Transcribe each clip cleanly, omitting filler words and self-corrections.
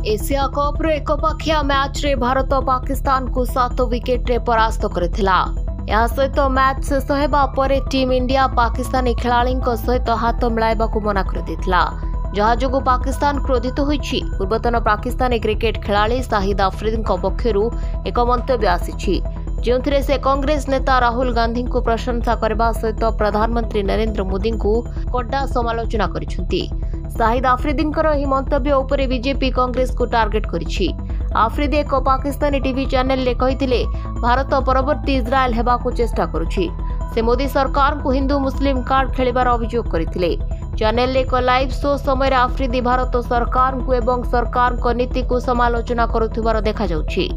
Asia cup एकपाखिया match रे भारत पाकिस्तान को 7 wicket रे परास्त करथिला। या सहित मैच शेष हेबा परे टीम इंडिया पाकिस्तानी खेलाड़ी सहित हाथ मिलाइबा को मना कर देथिला, जहा जोगु पाकिस्तान क्रोधित होईछि। पूर्वतन पाकिस्तानी क्रिकेट खेलाड़ी शाहिद अफरीदी पक्षरु एक मंतव्य आसीछि, जोंथिरे से कांग्रेस नेता राहुल गांधी को प्रशंसा करबा सहित प्रधानमंत्री नरेंद्र मोदी को कड़ा समालोचना करिसेंती। शाहिद अफरीदींकर एही मंतव्य उपरे बीजेपी कांग्रेस को टार्गेट करिछि। अफरीदी एक पाकिस्तानी टीवी चैनल ले कहिथिले, भारत परवर्ती इजराइल हेबाकू चेष्टा करुछि। से मोदी सरकार को हिंदू मुस्लिम कार्ड खेलिबार अभियोग करथिले। चैनल एक लाइव शो समय अफरीदी भारत सरकार को एवं सरकार को नीति को समालोचना करुथिबार देखा जाउछि।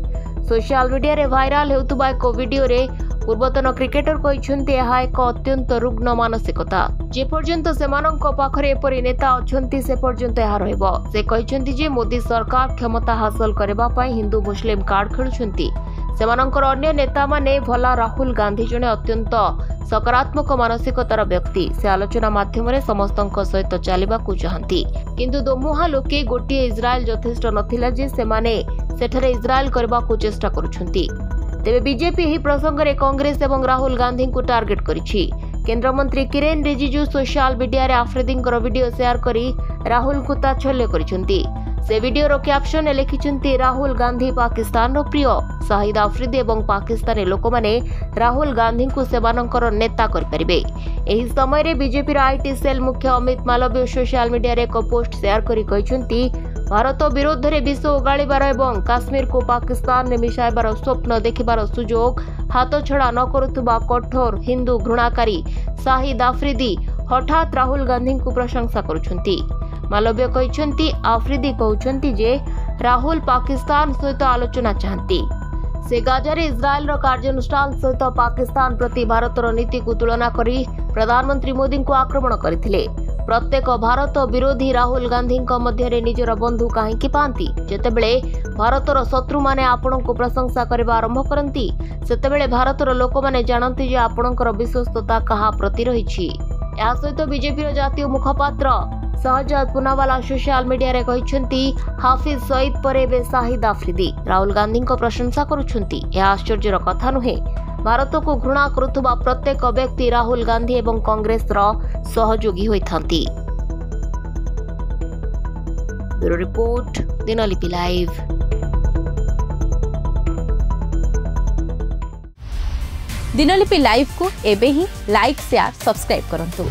सोशल मीडिया रे वायरल हेउतबा एक वीडियो रे पूर्वतन क्रिकेटर कहते यह एक अत्यंत रुग्ण मानसिकता, जे पर्यंत सेमानंक पाखरे एपरि नेता अछंती से पर्यंत यह रहइबो। से कहते जे मोदी सरकार क्षमता हासिल करबा पई हिंदू मुस्लिम कार्ड खेलुछंती। सेमानंकर अन्य नेता माने भला राहुल गांधी जने अत्यंत सकारात्मक मानसिकतार व्यक्ति। से आलोचना माध्यम समस्तंक सहित चलिबाकू चाहंती, किंतु दोमुहा लोके गोटे इजराइल यथेष्ट नथिला जे सेमाने सेठरे इजराइल करबाकू चेष्टा करुछंती। तेबे बीजेपी ही प्रसंग में कांग्रेस एवं राहुल गांधी को टार्गेट करिछि। केंद्र मंत्री किरेन रिजिजू सोशल मीडिया रे अफरीदींकर वीडियो शेयर करी राहुल को ताच्छल्य करिसेंती। से वीडियो रो कैप्शन लिखिसेंती, राहुल गांधी पाकिस्तान रो प्रिय। शाहिद अफरीदी एवं पाकिस्तानी लोक माने राहुल गांधी को सेमानंकर नेता कर परिबे। एही समय रे बीजेपी रो आईटी सेल मुख्य अमित मालवीय सोशल मीडिया रे एक पोस्ट शेयर करी कहिसेंती, भारत विरोध में विष ओगाड़बार एवं काश्मीर को पाकिस्तान में मिसाइबार स्वप्न देखिबार सुजोग हाथ छड़ा न करुवा कठोर हिंदू घृणाकारी शाहिद अफरीदी हठात राहुल गांधी को प्रशंसा करुछंती। मालवीय कहते अफरीदी कहते जे राहुल पाकिस्तान सहित आलोचना चाहती। से गाजा रे इजराइल रो कार्यानुष्ठान सहित पाकिस्तान प्रति भारतर नीति को तुलना करी प्रधानमंत्री मोदी को आक्रमण करथिले। प्रत्येक भारत विरोधी राहुल गांधी मध्य निजर बंधु कहीं पाती, जेतेबेले भारतर शत्रु माने आपण को प्रशंसा करबा आरंभ करती, सेतेबेले भारतर लोक माने जानती जे आपणकर विश्वस्तता कहा प्रति रहिछि। या सहित बीजेपी जातीय मुखपात्र शहजाद पुनावाला सोशल मीडिया रे कहिसेंती, हाफिज सईद परे बे शाहिद अफरीदी राहुल गांधी प्रशंसा करुछंती। यह आश्चर्यर कथा नुहे। भारत को घृणा करुवा प्रत्येक व्यक्ति राहुल गांधी एवं कांग्रेस सहयोगी होइथांती। Bureau report, Dinalipi live. Dinalipi live को एबे ही लाइक शेयर सब्सक्राइब करंतु।